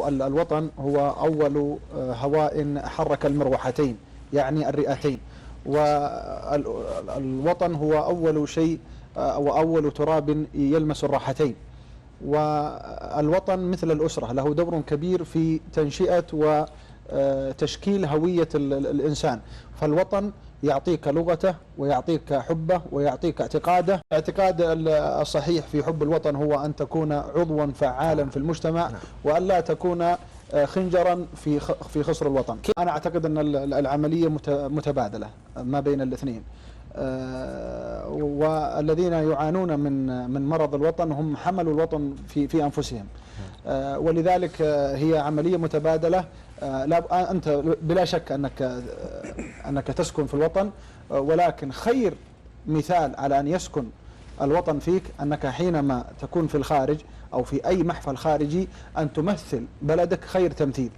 الوطن هو أول هواء حرك المروحتين، يعني الرئتين. والوطن هو أول شيء وأول تراب يلمس الراحتين. والوطن مثل الأسرة له دور كبير في تنشئة وتشكيل هوية الإنسان. فالوطن يعطيك لغته ويعطيك حبه ويعطيك اعتقاده. الاعتقاد الصحيح في حب الوطن هو أن تكون عضوا فعالا في المجتمع، وأن لا تكون خنجرا في خصر الوطن. أنا أعتقد أن العملية متبادلة ما بين الاثنين، والذين يعانون من مرض الوطن هم حملوا الوطن في أنفسهم، ولذلك هي عملية متبادلة. أنت بلا شك أنك تسكن في الوطن، ولكن خير مثال على أن يسكن الوطن فيك أنك حينما تكون في الخارج أو في أي محفل خارجي أن تمثل بلدك خير تمثيل.